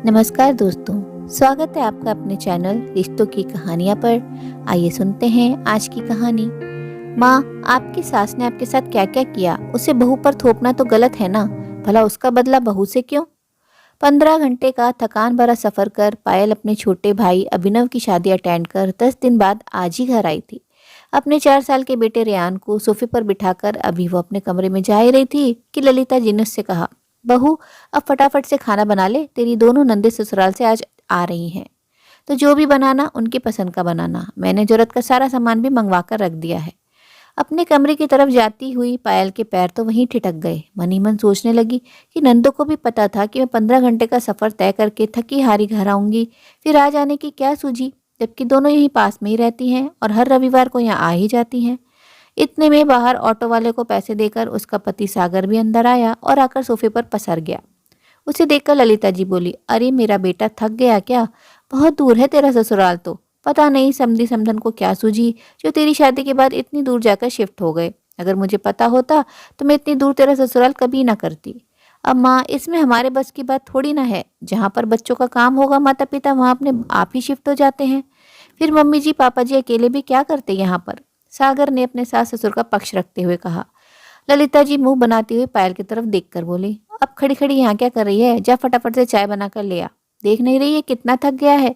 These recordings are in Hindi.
नमस्कार दोस्तों, स्वागत है आपका अपने चैनल रिश्तों की कहानियाँ पर। आइए सुनते हैं आज की कहानी। माँ, आपकी सास ने आपके साथ क्या क्या किया, उसे बहू पर थोपना तो गलत है ना। भला उसका बदला बहू से क्यों। 15 घंटे का थकान भरा सफर कर पायल अपने छोटे भाई अभिनव की शादी अटेंड कर 10 दिन बाद आज ही घर आई थी। अपने 4 साल के बेटे रेयान को सोफे पर बिठाकर अभी वो अपने कमरे में जा ही रही थी कि ललिता जी ने उससे कहा, बहू अब फटाफट से खाना बना ले, तेरी दोनों नंदे ससुराल से आज आ रही हैं। तो जो भी बनाना उनकी पसंद का बनाना, मैंने जरूरत का सारा सामान भी मंगवा कर रख दिया है। अपने कमरे की तरफ जाती हुई पायल के पैर तो वहीं ठिठक गए। मन ही मन सोचने लगी कि नंदो को भी पता था कि मैं 15 घंटे का सफर तय करके थकी हारी घर आऊंगी, फिर आ जाने की क्या सूझी, जबकि दोनों यहीं पास में ही रहती हैं और हर रविवार को यहाँ आ ही जाती हैं। इतने में बाहर ऑटो वाले को पैसे देकर उसका पति सागर भी अंदर आया और आकर सोफे पर पसर गया। उसे देखकर ललिता जी बोली, अरे मेरा बेटा थक गया क्या? बहुत दूर है तेरा ससुराल तो। पता नहीं समधी समधन को क्या सूझी जो तेरी शादी के बाद इतनी दूर जाकर शिफ्ट हो गए। अगर मुझे पता होता तो मैं इतनी दूर तेरा ससुराल कभी ना करती। अब माँ, इसमें हमारे बस की बात थोड़ी ना है। जहाँ पर बच्चों का काम होगा माता पिता वहाँ अपने आप ही शिफ्ट हो जाते हैं। फिर मम्मी जी पापा जी अकेले भी क्या करते यहाँ पर। सागर ने अपने सास ससुर का पक्ष रखते हुए कहा। ललिता जी मुंह बनाती हुई पायल की तरफ देखकर बोली, अब खड़ी खड़ी यहाँ क्या कर रही है? जा फटाफट से चाय बनाकर ले आ। देख नहीं रही है कितना थक गया है।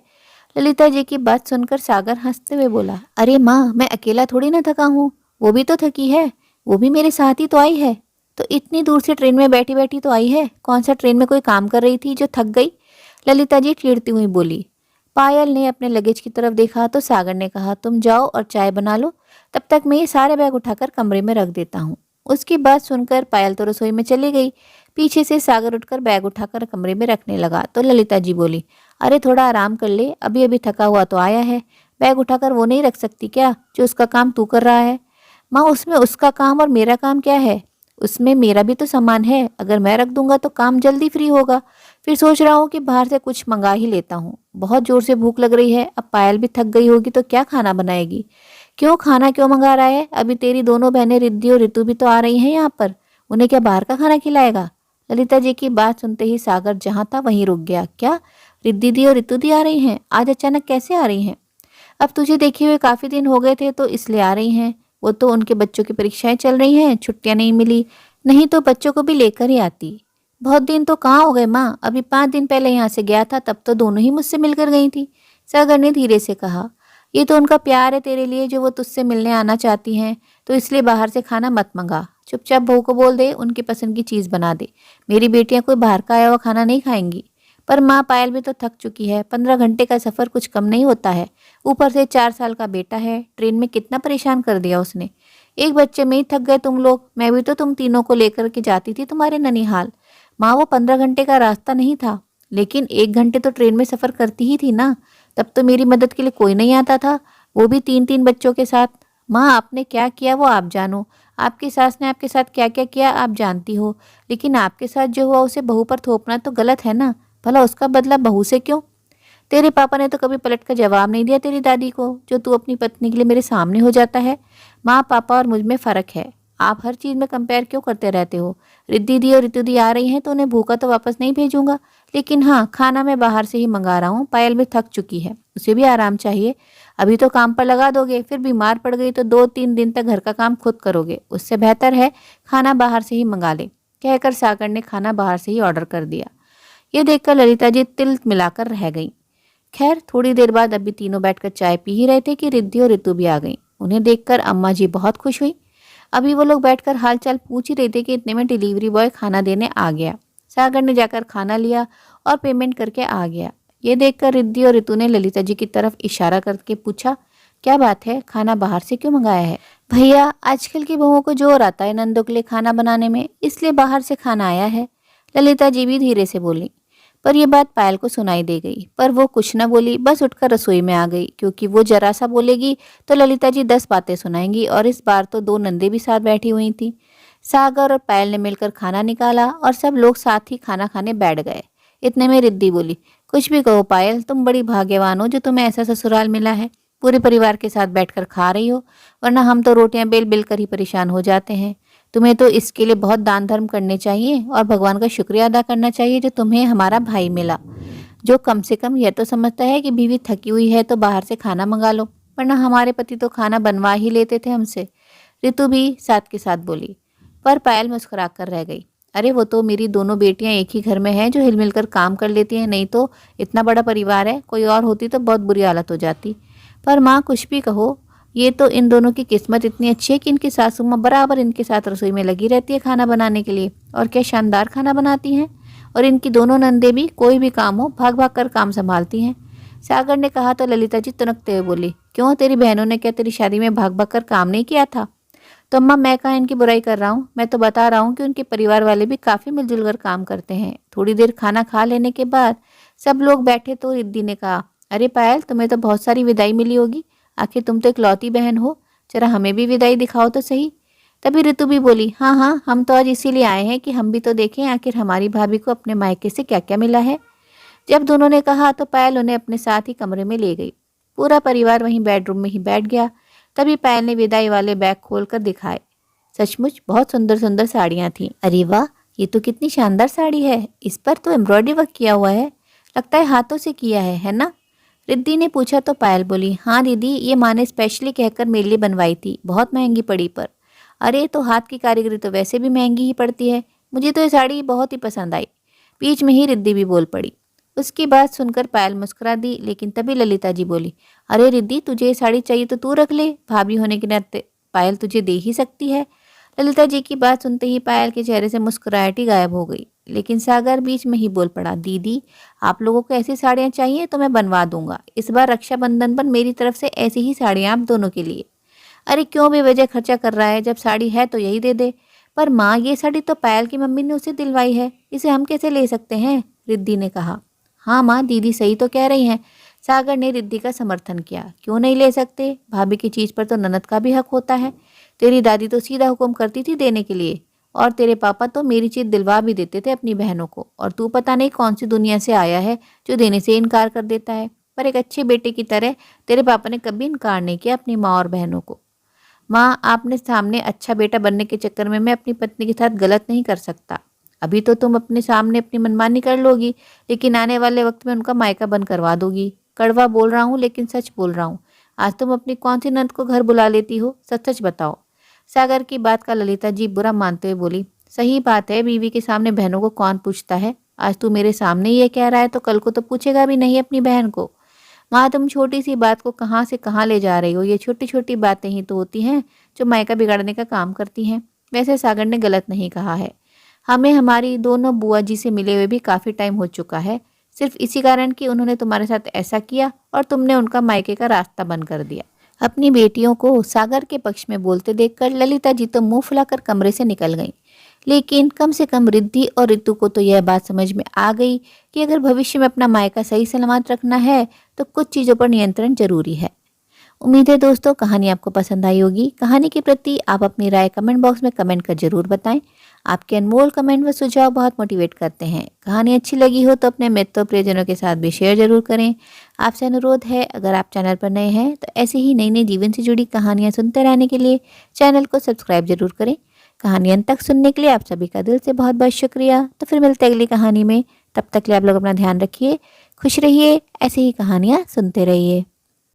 ललिता जी की बात सुनकर सागर हंसते हुए बोला, अरे माँ, मैं अकेला थोड़ी ना थका हूँ, वो भी तो थकी है। वो भी मेरे साथ ही तो आई है। तो इतनी दूर से ट्रेन में बैठी बैठी तो आई है। कौन सा ट्रेन में कोई काम कर रही थी जो थक गई? ललिता जी चिढ़ती हुई बोली। पायल ने अपने लगेज की तरफ देखा तो सागर ने कहा, तुम जाओ और चाय बना लो, तब तक मैं ये सारे बैग उठाकर कमरे में रख देता हूँ। उसकी बात सुनकर पायल तो रसोई में चली गई। पीछे से सागर उठकर बैग उठाकर कमरे में रखने लगा तो ललिता जी बोली, अरे थोड़ा आराम कर ले, अभी अभी थका हुआ तो आया है। बैग उठाकर वो नहीं रख सकती क्या जो उसका काम तू कर रहा है? माँ, उसमें उसका काम और मेरा काम क्या है? उसमें मेरा भी तो सामान है। अगर मैं रख दूंगा तो काम जल्दी फ्री होगा। फिर सोच रहा हूँ कि बाहर से कुछ मंगा ही लेता हूँ। बहुत जोर से भूख लग रही है। अब पायल भी थक गई होगी तो क्या खाना बनाएगी? क्यों खाना क्यों मंगा रहा है? अभी तेरी दोनों बहनें रिद्धि और ऋतु भी तो आ रही हैं यहाँ पर। उन्हें क्या बाहर का खाना खिलाएगा? ललिता जी की बात सुनते ही सागर जहाँ था वहीं रुक गया। क्या रिद्धि दी और ऋतु दी आ रही हैं? आज अचानक कैसे आ रही हैं? अब तुझे देखे हुए काफी दिन हो गए थे तो इसलिए आ रही हैं। वो तो उनके बच्चों की परीक्षाएं चल रही हैं, छुट्टियां नहीं मिली, नहीं तो बच्चों को भी लेकर ही आती। बहुत दिन तो कहाँ हो गए माँ? अभी 5 दिन पहले यहाँ से गया था, तब तो दोनों ही मुझसे मिलकर गई थी। सागर ने धीरे से कहा, ये तो उनका प्यार है तेरे लिए जो वो तुझसे मिलने आना चाहती हैं, तो इसलिए बाहर से खाना मत मंगा। चुपचाप बहू को बोल दे उनकी पसंद की चीज़ बना दे। मेरी बेटियां कोई बाहर का आया हुआ खाना नहीं खाएंगी। पर माँ, पायल भी तो थक चुकी है। 15 घंटे का सफ़र कुछ कम नहीं होता है। ऊपर से 4 साल का बेटा है, ट्रेन में कितना परेशान कर दिया उसने। एक बच्चे में ही थक गए तुम लोग। मैं भी तो तुम तीनों को लेकर के जाती थी तुम्हारे ननिहाल। माँ, वो 15 घंटे का रास्ता नहीं था, लेकिन 1 घंटे तो ट्रेन में सफ़र करती ही थी ना। तब तो मेरी मदद के लिए कोई नहीं आता था, वो भी 3-3 बच्चों के साथ। माँ, आपने क्या किया वो आप जानो। आपकी सास ने आपके साथ क्या क्या किया आप जानती हो, लेकिन आपके साथ जो हुआ उसे बहू पर थोपना तो गलत है ना। भला उसका बदला बहू से क्यों? तेरे पापा ने तो कभी पलट कर जवाब नहीं दिया तेरी दादी को, जो तू अपनी पत्नी के लिए मेरे सामने हो जाता है। माँ, पापा और मुझ में फ़र्क है। आप हर चीज़ में कंपेयर क्यों करते रहते हो? रिद्धि दी और ऋतु दी आ रही हैं तो उन्हें भूखा तो वापस नहीं भेजूंगा, लेकिन हाँ, खाना मैं बाहर से ही मंगा रहा हूँ। पायल भी थक चुकी है, उसे भी आराम चाहिए। अभी तो काम पर लगा दोगे, फिर बीमार पड़ गई तो 2-3 दिन तक घर का काम खुद करोगे। उससे बेहतर है खाना बाहर से ही मंगा ले। कहकर सागर ने खाना बाहर से ही ऑर्डर कर दिया। ये देखकर ललिता जी तिल मिलाकर रह गई। खैर, थोड़ी देर बाद अभी तीनों बैठकर चाय पी ही रहे थे कि रिद्धि और ऋतु भी आ गई। उन्हें देखकर अम्मा जी बहुत खुश हुई। अभी वो लोग बैठकर हालचाल पूछ ही रहे थे कि इतने में डिलीवरी बॉय खाना देने आ गया। सागर ने जाकर खाना लिया और पेमेंट करके आ गया। ये देखकर रिद्धि और ऋतु ने ललिता जी की तरफ इशारा करके पूछा, क्या बात है, खाना बाहर से क्यों मंगाया है? भैया, आजकल की बहुओं को जोर आता है नंदों के लिए खाना बनाने में, इसलिए बाहर से खाना आया है। ललिता जी भी धीरे से बोली। पर यह बात पायल को सुनाई दे गई, पर वो कुछ न बोली, बस उठकर रसोई में आ गई, क्योंकि वो जरा सा बोलेगी तो ललिता जी 10 बातें सुनाएंगी। और इस बार तो 2 नंदे भी साथ बैठी हुई थी। सागर और पायल ने मिलकर खाना निकाला और सब लोग साथ ही खाना खाने बैठ गए। इतने में रिद्धि बोली, कुछ भी कहो पायल, तुम बड़ी भाग्यवान हो जो तुम्हें ऐसा ससुराल मिला है। पूरे परिवार के साथ बैठकर खा रही हो, वरना हम तो रोटियां बेल बेल कर ही परेशान हो जाते हैं। तुम्हें तो इसके लिए बहुत दान धर्म करने चाहिए और भगवान का शुक्रिया अदा करना चाहिए जो तुम्हें हमारा भाई मिला। जो कम से कम यह तो समझता है कि बीवी थकी हुई है तो बाहर से खाना मंगा लो, वरना हमारे पति तो खाना बनवा ही लेते थे हमसे। रितु भी साथ के साथ बोली। पर पायल मुस्कुरा कर रह गई। अरे वो तो मेरी दोनों बेटियां एक ही घर में हैं जो हिल मिलकर काम कर लेती हैं, नहीं तो इतना बड़ा परिवार है, कोई और होती तो बहुत बुरी हालत हो जाती। पर माँ कुछ भी कहो, ये तो इन दोनों की किस्मत इतनी अच्छी है कि इनकी सासू माँ बराबर इनके साथ रसोई में लगी रहती है खाना बनाने के लिए, और क्या शानदार खाना बनाती हैं। और इनकी दोनों नंदे भी कोई भी काम हो भाग भाग कर काम संभालती हैं। सागर ने कहा तो ललिता जी तुनकते हुए बोली, क्यों तेरी बहनों ने क्या तेरी शादी में भाग भाग कर काम नहीं किया था? तो अम्मा मैं कहाँ इनकी बुराई कर रहा हूँ, मैं तो बता रहा हूँ कि उनके परिवार वाले भी काफ़ी मिलजुल कर काम करते हैं। थोड़ी देर खाना खा लेने के बाद सब लोग बैठे तो रिद्धि ने कहा, अरे पायल तुम्हें तो बहुत सारी विदाई मिली होगी, आखिर तुम तो इकलौती बहन हो, जरा हमें भी विदाई दिखाओ तो सही। तभी ऋतु भी बोली, हाँ हाँ हम तो आज इसीलिए आए हैं कि हम भी तो देखें आखिर हमारी भाभी को अपने मायके से क्या क्या मिला है। जब दोनों ने कहा तो पायल उन्हें अपने साथ ही कमरे में ले गई। पूरा परिवार वहीं बेडरूम में ही बैठ गया। तभी पायल ने विदाई वाले बैग खोलकर दिखाए। सचमुच बहुत सुंदर सुंदर साड़ियाँ थीं। अरे वाह, ये तो कितनी शानदार साड़ी है, इस पर तो एम्ब्रॉयडरी वर्क किया हुआ है, लगता है हाथों से किया है ना? रिद्धि ने पूछा तो पायल बोली, हाँ दीदी, ये माँ ने स्पेशली कहकर मेरे लिए बनवाई थी, बहुत महंगी पड़ी पर। अरे तो हाथ की कारीगरी तो वैसे भी महंगी ही पड़ती है, मुझे तो ये साड़ी बहुत ही पसंद आई। बीच में ही रिद्धि भी बोल पड़ी। उसकी बात सुनकर पायल मुस्कुरा दी, लेकिन तभी ललिता जी बोली, अरे रिद्धि तुझे ये साड़ी चाहिए तो तू रख ले, भाभी होने के नाते पायल तुझे दे ही सकती है। ललिता जी की बात सुनते ही पायल के चेहरे से मुस्कुराहट ही गायब हो गई। लेकिन सागर बीच में ही बोल पड़ा, दीदी आप लोगों को ऐसी साड़ियाँ चाहिए तो मैं बनवा दूंगा, इस बार रक्षाबंधन पर मेरी तरफ से ऐसी ही साड़ियाँ आप दोनों के लिए। अरे क्यों बेवजह खर्चा कर रहा है, जब साड़ी है तो यही दे दे। पर माँ ये साड़ी तो पायल की मम्मी ने उसे दिलवाई है, इसे हम कैसे ले सकते हैं? रिद्धि ने कहा। हाँ माँ, दीदी सही तो कह रही हैं। सागर ने रिद्धि का समर्थन किया। क्यों नहीं ले सकते, भाभी की चीज़ पर तो ननद का भी हक होता है। तेरी दादी तो सीधा हुक्म करती थी देने के लिए, और तेरे पापा तो मेरी चीज़ दिलवा भी देते थे अपनी बहनों को, और तू पता नहीं कौन सी दुनिया से आया है जो देने से इनकार कर देता है। पर एक अच्छे बेटे की तरह तेरे पापा ने कभी इनकार नहीं किया अपनी माँ और बहनों को। माँ आपने सामने अच्छा बेटा बनने के चक्कर में मैं अपनी पत्नी के साथ गलत नहीं कर सकता। अभी तो तुम अपने सामने अपनी मनमानी कर लोगी, लेकिन आने वाले वक्त में उनका मायका बंद करवा दोगी। कड़वा बोल रहा हूँ लेकिन सच बोल रहा हूँ। आज तुम अपनी कौन सी नंद को घर बुला लेती हो, सच सच बताओ। सागर की बात का ललिता जी बुरा मानते हुए बोली, सही बात है, बीवी के सामने बहनों को कौन पूछता है। आज तू मेरे सामने ये कह रहा है तो कल को तो पूछेगा भी नहीं अपनी बहन को। माँ तुम छोटी सी बात को कहाँ से कहाँ ले जा रही हो, ये छोटी छोटी बातें ही तो होती हैं जो मायका बिगाड़ने का काम करती हैं। वैसे सागर ने गलत नहीं कहा है, हमें हमारी दोनों बुआ जी से मिले हुए भी काफ़ी टाइम हो चुका है, सिर्फ इसी कारण कि उन्होंने तुम्हारे साथ ऐसा किया और तुमने उनका मायके का रास्ता बंद कर दिया। अपनी बेटियों को सागर के पक्ष में बोलते देखकर ललिता जी तो मुंह फुलाकर कमरे से निकल गईं। लेकिन कम से कम रिद्धि और रितु को तो यह बात समझ में आ गई कि अगर भविष्य में अपना मायका सही सलामत रखना है तो कुछ चीज़ों पर नियंत्रण जरूरी है। उम्मीद है दोस्तों कहानी आपको पसंद आई होगी। कहानी के प्रति आप अपनी राय कमेंट बॉक्स में कमेंट कर जरूर बताएं। आपके अनमोल कमेंट व सुझाव बहुत मोटिवेट करते हैं। कहानी अच्छी लगी हो तो अपने मित्रों प्रियजनों के साथ भी शेयर जरूर करें। आपसे अनुरोध है, अगर आप चैनल पर नए हैं तो ऐसे ही नई नई जीवन से जुड़ी कहानियाँ सुनते रहने के लिए चैनल को सब्सक्राइब जरूर करें। कहानी अंत तक सुनने के लिए आप सभी का दिल से बहुत बहुत शुक्रिया। तो फिर मिलते हैं अगली कहानी में, तब तक के लिए आप लोग अपना ध्यान रखिए, खुश रहिए, ऐसे ही कहानियाँ सुनते रहिए।